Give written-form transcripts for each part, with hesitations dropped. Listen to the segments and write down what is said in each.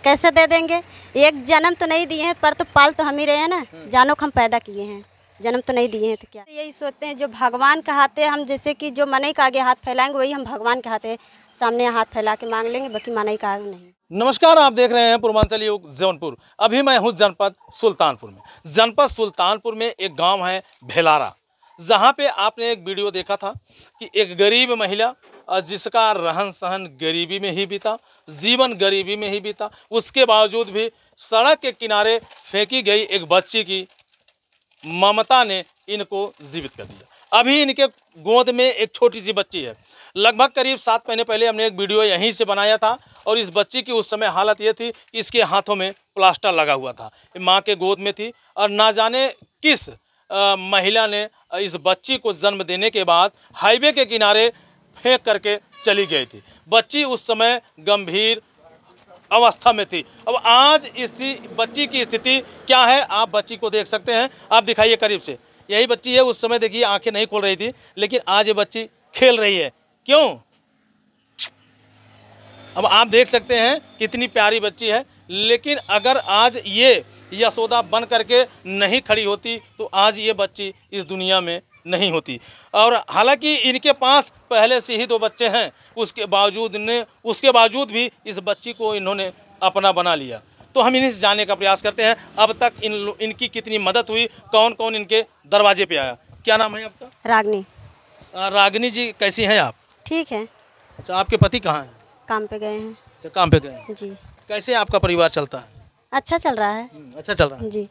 कैसे दे देंगे? एक जन्म तो नहीं दिए हैं, पर तो पाल तो हम ही रहे हैं ना। जानों को हम पैदा किए हैं, जन्म तो नहीं दिए हैं, तो क्या यही सोचते हैं जो भगवान का हाथ है। हम जैसे कि जो मनई का आगे हाथ फैलाएंगे, वही हम भगवान के हाथ सामने हाथ फैला के मांग लेंगे, बाकी मनई का आगे नहीं। नमस्कार, आप देख रहे हैं पूर्वांचल युग जौनपुर। अभी मैं हूं जनपद सुल्तानपुर में। जनपद सुल्तानपुर में एक गांव है भेलारा, जहां पे आपने एक वीडियो देखा था कि एक गरीब महिला जिसका रहन सहन गरीबी में ही बीता, जीवन गरीबी में ही बीता, उसके बावजूद भी सड़क के किनारे फेंकी गई एक बच्ची की ममता ने इनको जीवित कर दिया। अभी इनके गोद में एक छोटी सी बच्ची है। लगभग करीब 7 महीने पहले हमने एक वीडियो यहीं से बनाया था और इस बच्ची की उस समय हालत ये थी कि इसके हाथों में प्लास्टर लगा हुआ था। माँ के गोद में थी और ना जाने किस महिला ने इस बच्ची को जन्म देने के बाद हाईवे के किनारे फेंक करके चली गई थी। बच्ची उस समय गंभीर अवस्था में थी। अब आज इसी बच्ची की स्थिति क्या है, आप बच्ची को देख सकते हैं। आप दिखाइए करीब से, यही बच्ची है। उस समय देखिए आंखें नहीं खोल रही थी, लेकिन आज ये बच्ची खेल रही है। क्यों? अब आप देख सकते हैं कितनी प्यारी बच्ची है। लेकिन अगर आज ये यशोदा बन करके नहीं खड़ी होती तो आज ये बच्ची इस दुनिया में नहीं होती। और हालांकि इनके पास पहले से ही 2 बच्चे हैं, उसके बावजूद भी इस बच्ची को इन्होंने अपना बना लिया। तो हम इन्हीं से जानने का प्रयास करते हैं अब तक इनकी कितनी मदद हुई, कौन कौन इनके दरवाजे पे आया। क्या नाम है आपका? रागनी। रागनी जी, कैसी हैं आप? ठीक है। अच्छा, आपके पति कहाँ हैं? काम पे गए हैं। अच्छा, काम पे गए हैं जी। कैसे आपका परिवार चलता है? अच्छा चल रहा है। अच्छा चल रहा है जी।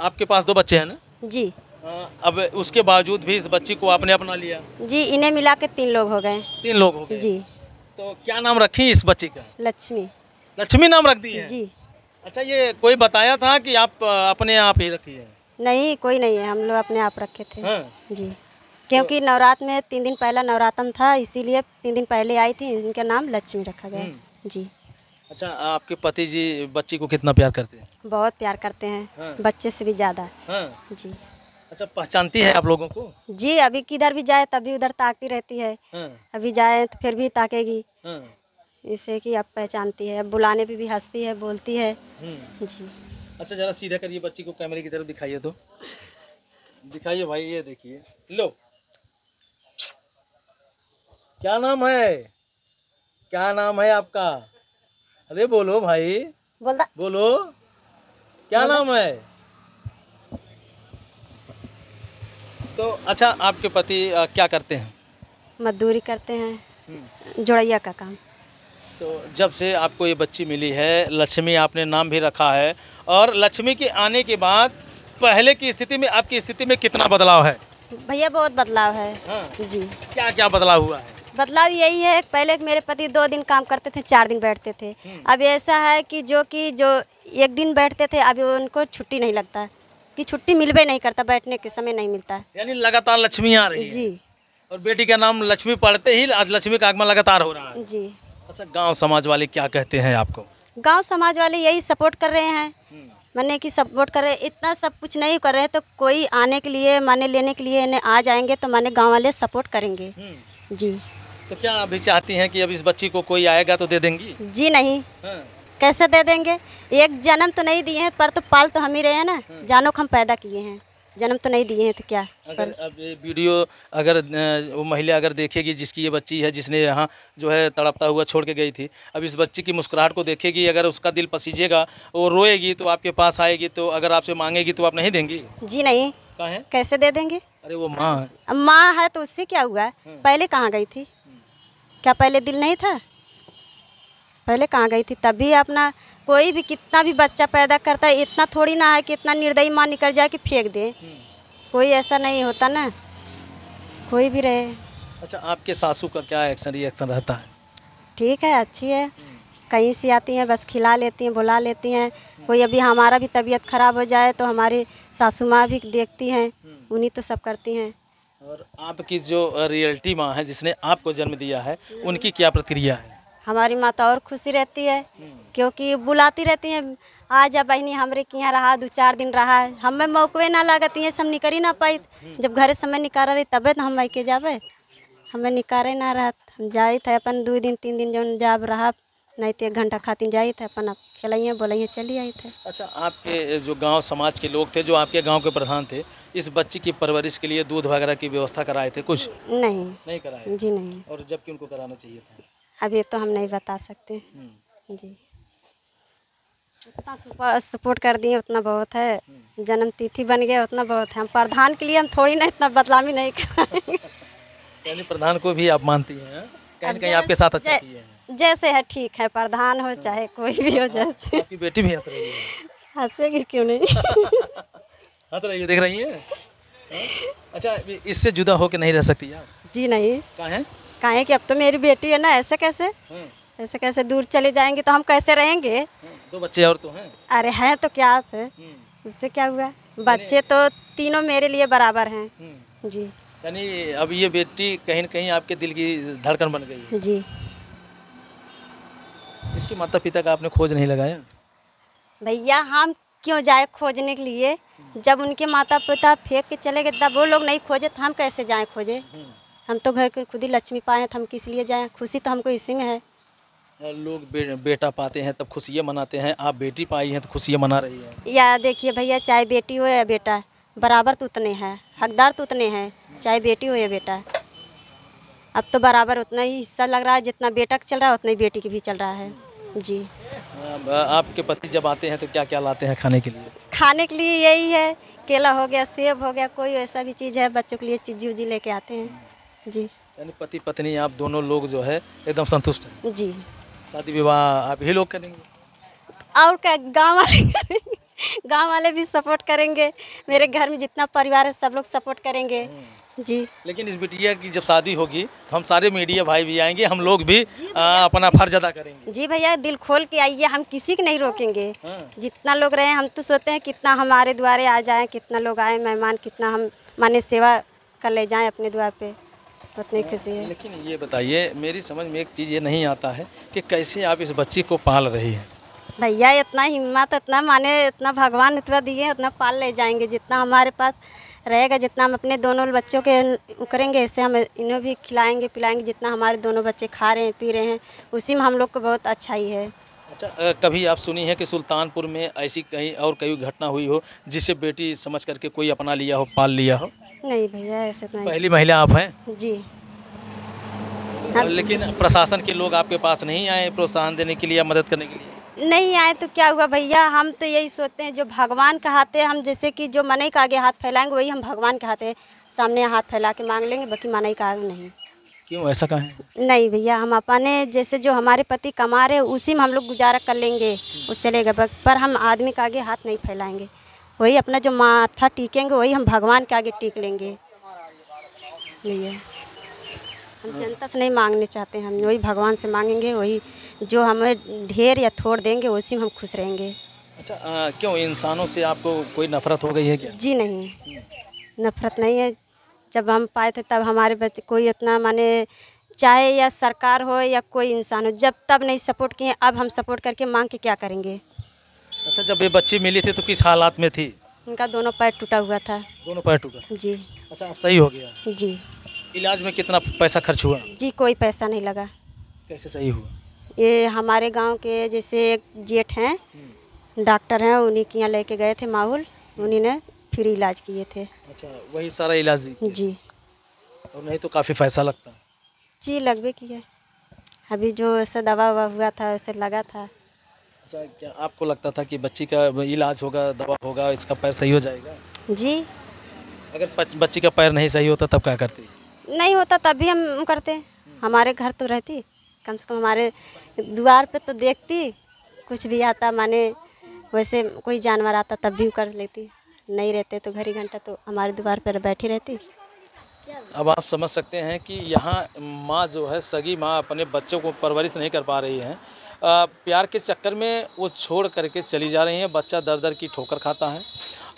आपके पास 2 बच्चे हैं ना? जी। अब उसके बावजूद भी इस बच्ची को आपने अपना लिया? जी, इन्हें मिला के 3 लोग हो गए। 3 लोग हो गए। जी। तो क्या नाम रखी इस बच्ची का? लक्ष्मी। लक्ष्मी नाम रख दी है? जी। अच्छा, ये कोई बताया था कि आप अपने आप ही रखी है? नहीं, कोई नहीं है, हम लोग अपने आप रखे थे। हाँ। जी, क्योंकि नवरात्र में 3 दिन पहला नवरात्रम था, इसीलिए 3 दिन पहले आई थी। इनका नाम लक्ष्मी रखा गया। जी। अच्छा, आपके पति जी बच्ची को कितना प्यार करते हैं? बहुत प्यार करते हैं। हाँ। बच्चे से भी ज़्यादा। हाँ। जी। अच्छा, पहचानती है आप लोगों को? जी, अभी किधर भी जाए तभी उधर ताकती रहती है। हाँ। अभी जाए तो फिर भी ताकेगी। हाँ। इसे कि अब पहचानती है, अब बुलाने पे भी हंसती है, बोलती है। जी। अच्छा, जरा सीधा करिए बच्ची को, कैमरे की तरफ दिखाइए तो। दिखाइए भाई, ये देखिए। लो, क्या नाम है? क्या नाम है आपका? अरे बोलो भाई, बोलो, क्या नाम है? तो अच्छा, आपके पति क्या करते हैं? मजदूरी करते हैं, जोड़ैया का काम। तो जब से आपको ये बच्ची मिली है, लक्ष्मी आपने नाम भी रखा है, और लक्ष्मी के आने के बाद पहले की स्थिति में आपकी स्थिति में कितना बदलाव है? भैया बहुत बदलाव है। हाँ। जी। क्या क्या बदलाव हुआ है? बदलाव यही है, पहले मेरे पति 2 दिन काम करते थे, 4 दिन बैठते थे। अब ऐसा है कि जो 1 दिन बैठते थे, अभी उनको छुट्टी नहीं लगता कि छुट्टी मिलबे नहीं करता, बैठने के समय नहीं मिलता है। यानी लगातार लक्ष्मी आ रही है। जी। और बेटी का नाम लक्ष्मी पढ़ते ही आज लक्ष्मी का आगमन लगातार हो रहा है। जी। अच्छा, गांव समाज वाले क्या कहते हैं आपको? गांव समाज वाले यही सपोर्ट कर रहे हैं, माने कि सपोर्ट कर रहे हैं। इतना सब कुछ नहीं कर रहे हैं, तो कोई आने के लिए, माने लेने के लिए इन्हें आ जाएंगे तो माने गांव वाले सपोर्ट करेंगे। जी। तो क्या अभी चाहती हैं कि अब इस बच्ची को कोई आएगा तो दे देंगी? जी नहीं। हाँ। कैसे दे देंगे? एक जन्म तो नहीं दिए हैं, पर तो पाल तो हम ही रहे हैं ना। जानों को हम पैदा किए हैं, जन्म तो नहीं दिए हैं, तो क्या। अगर अब ये वीडियो अगर वो महिला अगर देखेगी जिसकी ये बच्ची है, जिसने यहाँ जो है तड़पता हुआ छोड़ के गई थी, अब इस बच्ची की मुस्कुराहट को देखेगी, अगर उसका दिल पसीजेगा, वो रोएगी तो आपके पास आएगी, तो अगर आपसे मांगेगी तो आप नहीं देंगी? जी नहीं। कहाँ है? कैसे दे देंगे? अरे वो माँ है। अब माँ है तो उससे क्या हुआ? पहले कहाँ गई थी? क्या पहले दिल नहीं था? पहले कहाँ गई थी? तभी अपना कोई भी कितना भी बच्चा पैदा करता है, इतना थोड़ी ना है कि इतना निर्दयी माँ निकल जाए कि फेंक दे। कोई ऐसा नहीं होता ना, कोई भी रहे। अच्छा, आपके सासू का क्या रिएक्शन रहता है? ठीक है, अच्छी है। कहीं से आती हैं, बस खिला लेती हैं, बुला लेती हैं। कोई अभी हमारा भी तबीयत खराब हो जाए तो हमारी सासू माँ भी देखती हैं, उन्हीं तो सब करती हैं। और आपकी जो रियल्टी माँ है जिसने आपको जन्म दिया है, उनकी क्या प्रतिक्रिया है? हमारी माँ तो और खुशी रहती है, क्योंकि बुलाती रहती हैं, आ जा बहनी हमरे के यहाँ रहा, 2-4 दिन रहा। हमें मौके ना लागती है, सब निकल ना पाई। जब घरे समय निकाल रही तबे तो हम मैके जाबे, हमें निकाले ना रहत। हम जाए थे अपन 2 दिन 3 दिन जो जाब रहा, नहीं तो 1 घंटा खातिर जाए थे अपन। अब खिलाइए बोलाइए चली आई थे। अच्छा, आपके जो गांव समाज के लोग थे, जो आपके गांव के प्रधान थे, इस बच्ची की परवरिश के लिए दूध वगैरह की व्यवस्था कराए थे कुछ? नहीं नहीं कराए? जी नहीं, और जबकि उनको कराना चाहिए था। अब ये तो हम नहीं बता सकते जी। उतना सपोर्ट कर दिए उतना बहुत है, जन्म तिथि बन गया उतना बहुत है। हम प्रधान के लिए हम थोड़ी ना इतना बदनामी नहीं कराएंगे। यानी प्रधान को भी आप मानती हैं? कहीं न कहीं आपके साथ अच्छा किए हैं। जैसे है ठीक है, प्रधान हो चाहे कोई भी हो, जैसे। आपकी बेटी भी हंस रही है। हंसेगी क्यों नहीं। हंस रही है, देख रही है। अच्छा, इससे जुदा होकर नहीं रह सकती आप? जी नहीं। काहे कि अब तो मेरी बेटी है ना, ऐसे कैसे ऐसे कैसे दूर चले जाएंगे तो हम कैसे रहेंगे। 2 बच्चे और तो हैं। अरे हैं तो क्या थे, उससे क्या हुआ। बच्चे तो तीनों मेरे लिए बराबर हैं जी। यानी अब ये बेटी कहीं न कहीं आपके दिल की धड़कन बन गई है। जी। इसके माता पिता का आपने खोज नहीं लगाया? भैया हम क्यों जाए खोजने के लिए, जब उनके माता पिता फेंक के चले गए तब वो लोग नहीं खोजे तो हम कैसे जाएं खोजे। हम तो घर के खुद ही लक्ष्मी पाए हैं तो हम किस लिए जाएं, खुशी तो हमको इसी में है। लोग बेटा पाते हैं तब खुशियाँ मनाते हैं, आप बेटी पाई हैं तो खुशियाँ मना रही हैं। या देखिए भैया, चाहे बेटी हो या बेटा, बराबर तो उतने हैं, हकदार तो उतने हैं, चाहे बेटी हो या बेटा। अब तो बराबर उतना ही हिस्सा लग रहा है, जितना बेटा का चल रहा है उतना ही बेटी की भी चल रहा है जी। आपके पति जब आते हैं तो क्या क्या लाते हैं खाने के लिए? खाने के लिए यही है, केला हो गया, सेब हो गया, कोई ऐसा भी चीज़ है बच्चों के लिए, चीज़ी उजी लेके आते हैं जी। यानी पति पत्नी आप दोनों लोग जो है एकदम संतुष्ट हैं? जी। शादी विवाह आप ही लोग करेंगे? और क्या, गांव वाले करेंगे, गांव वाले भी सपोर्ट करेंगे, मेरे घर में जितना परिवार है सब लोग सपोर्ट करेंगे जी। लेकिन इस बिटिया की जब शादी होगी तो हम सारे मीडिया भाई भी आएंगे, हम लोग भी अपना फर्ज अदा करेंगे। जी भैया, दिल खोल के आइए, हम किसी को नहीं रोकेंगे। जितना लोग रहे, हम तो सोचते हैं कितना हमारे द्वारे आ जाएं, कितना लोग आए मेहमान, कितना हम माने सेवा कर ले जाएं अपने द्वार पे, उतनी खुशी है। लेकिन ये बताइए, मेरी समझ में एक चीज़ ये नहीं आता है कि कैसे आप इस बच्ची को पाल रही हैं? भैया इतना हिम्मत, इतना माने, इतना भगवान इतना दिए, उतना पाल ले जाएंगे। जितना हमारे पास रहेगा, जितना हम अपने दोनों बच्चों के करेंगे, ऐसे हम इन्हें भी खिलाएंगे पिलाएंगे। जितना हमारे दोनों बच्चे खा रहे हैं पी रहे हैं, उसी में हम लोग को बहुत अच्छा ही है। अच्छा, कभी आप सुनी है कि सुल्तानपुर में ऐसी कहीं और कई घटना हुई हो जिसे बेटी समझ करके कोई अपना लिया हो, पाल लिया हो? नहीं भैया, ऐसे तो नहीं। पहली महिला आप हैं जी। लेकिन प्रशासन के लोग आपके पास नहीं आए प्रोत्साहन देने के लिए या मदद करने के लिए? नहीं आए तो क्या हुआ भैया, हम तो यही सोचते हैं जो भगवान का हाथ है, हम जैसे कि जो मनई का आगे हाथ फैलाएंगे वही हम भगवान के हाथ है सामने हाथ फैला के मांग लेंगे, बाकी मनई का आगे नहीं। क्यों, ऐसा कहाँ है? नहीं भैया, हम अपने जैसे जो हमारे पति कमा रहे उसी में हम लोग गुजारा कर लेंगे, वो चलेगा, पर हम आदमी के आगे हाथ नहीं फैलाएंगे। वही अपना जो माथा टीकेंगे वही हम भगवान के आगे टीक लेंगे। भैया हम जनता से नहीं मांगने चाहते, हम वही भगवान से मांगेंगे, वही जो हमें ढेर या थोड़ देंगे उसी में हम खुश रहेंगे। अच्छा, क्यों इंसानों से आपको कोई नफरत हो गई है क्या? जी नहीं, नफरत नहीं है। जब हम पाए थे तब हमारे बच्चे कोई इतना माने, चाहे या सरकार हो या कोई इंसान हो, जब तब नहीं सपोर्ट किए, अब हम सपोर्ट करके मांग के क्या करेंगे। अच्छा, जब ये बच्ची मिली थी तो किस हालात में थी? उनका दोनों पैर टूटा हुआ था। दोनों पैर टूटा? जी। अच्छा, अब सही हो गया? जी। इलाज में कितना पैसा खर्च हुआ? जी कोई पैसा नहीं लगा। कैसे सही हुआ? ये हमारे गांव के जैसे एक जेठ हैं, डॉक्टर हैं, उन्हीं के यहाँ लेके गए थे माहौल, उन्हीं ने फ्री इलाज किए थे। अच्छा, वही सारा इलाज दी? जी। और नहीं तो काफ़ी पैसा लगता? जी लगभग किया, अभी जो ऐसा दवा ववा हुआ था वैसे लगा था। अच्छा, क्या आपको लगता था कि बच्ची का इलाज होगा, दवा होगा, इसका पैर सही हो जाएगा? जी। अगर बच्ची का पैर नहीं सही होता तब क्या करती? नहीं होता तब भी हम करते, हमारे घर तो रहती, कम से कम हमारे द्वार पे तो देखती, कुछ भी आता माने वैसे कोई जानवर आता तब भी कर लेती, नहीं रहते तो घड़ी घंटा तो हमारे द्वार पर बैठी रहती। अब आप समझ सकते हैं कि यहाँ माँ जो है, सगी माँ अपने बच्चों को परवरिश नहीं कर पा रही हैं, प्यार के चक्कर में वो छोड़ करके चली जा रही हैं। बच्चा दर दर की ठोकर खाता है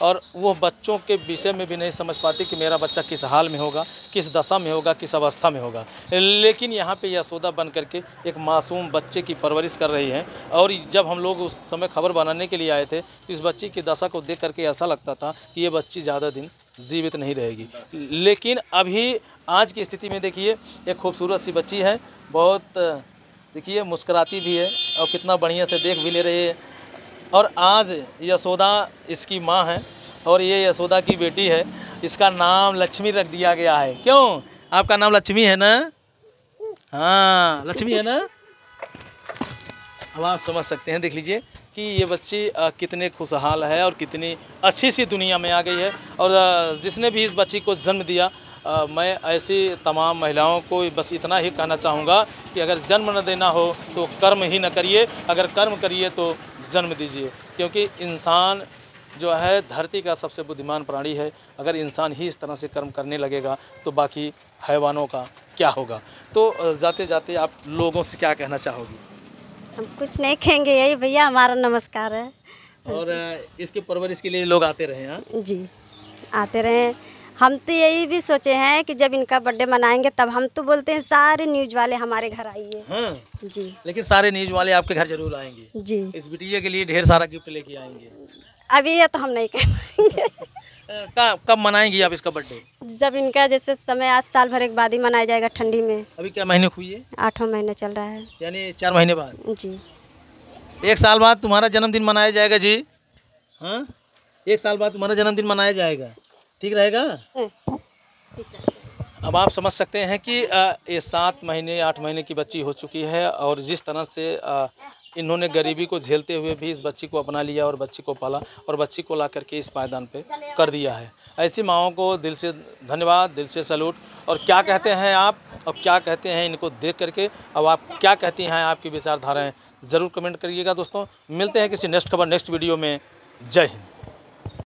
और वो बच्चों के विषय में भी नहीं समझ पाती कि मेरा बच्चा किस हाल में होगा, किस दशा में होगा, किस अवस्था में होगा। लेकिन यहाँ पे यशोदा बन करके एक मासूम बच्चे की परवरिश कर रही हैं। और जब हम लोग उस समय खबर बनाने के लिए आए थे तो इस बच्ची की दशा को देख करके ऐसा लगता था कि ये बच्ची ज़्यादा दिन जीवित नहीं रहेगी। लेकिन अभी आज की स्थिति में देखिए, एक खूबसूरत सी बच्ची है, बहुत देखिए मुस्कुराती भी है और कितना बढ़िया से देख भी ले रही है और आज यशोदा इसकी माँ है और ये यशोदा की बेटी है। इसका नाम लक्ष्मी रख दिया गया है। क्यों? आपका नाम लक्ष्मी है ना? हाँ, लक्ष्मी है ना? अब आप समझ सकते हैं, देख लीजिए कि ये बच्ची कितने खुशहाल है और कितनी अच्छी सी दुनिया में आ गई है। और जिसने भी इस बच्ची को जन्म दिया, मैं ऐसी तमाम महिलाओं को बस इतना ही कहना चाहूँगा कि अगर जन्म न देना हो तो कर्म ही न करिए, अगर कर्म करिए तो जन्म दीजिए। क्योंकि इंसान जो है धरती का सबसे बुद्धिमान प्राणी है। अगर इंसान ही इस तरह से कर्म करने लगेगा तो बाकी हैवानों का क्या होगा। तो जाते जाते आप लोगों से क्या कहना चाहोगी? हम कुछ नहीं कहेंगे, यही भैया हमारा नमस्कार है। और इसके परवरिश के लिए लोग आते रहे? हाँ जी, आते रहे। हम तो यही भी सोचे हैं कि जब इनका बर्थडे मनाएंगे तब हम तो बोलते हैं सारे न्यूज़ वाले हमारे घर आइए। हाँ जी, लेकिन सारे न्यूज़ वाले आपके घर जरूर आएंगे। जी, इस बिटिया के लिए ढेर सारा गिफ्ट लेके आएंगे। अभी ये तो हम नहीं कहेंगे। कब मनाएंगी आप इसका बर्थडे? जब इनका जैसे समय आज साल भर के बाद ही मनाया जाएगा, ठंडी में। अभी क्या महीने हुई है? 8वां महीना चल रहा है। यानी 4 महीने बाद। जी, 1 साल बाद तुम्हारा जन्मदिन मनाया जाएगा जी। हाँ, 1 साल बाद तुम्हारा जन्मदिन मनाया जाएगा, ठीक रहेगा? अब आप समझ सकते हैं कि ये 7 महीने 8 महीने की बच्ची हो चुकी है और जिस तरह से इन्होंने गरीबी को झेलते हुए भी इस बच्ची को अपना लिया और बच्ची को पाला और बच्ची को ला करके इस पायदान पे कर दिया है। ऐसी माँओं को दिल से धन्यवाद, दिल से सैल्यूट। और क्या कहते हैं आप और क्या कहते हैं इनको देख करके, अब आप क्या कहती हैं, आपकी विचारधाराएँ ज़रूर कमेंट करिएगा दोस्तों। मिलते हैं किसी नेक्स्ट खबर नेक्स्ट वीडियो में। जय हिंद।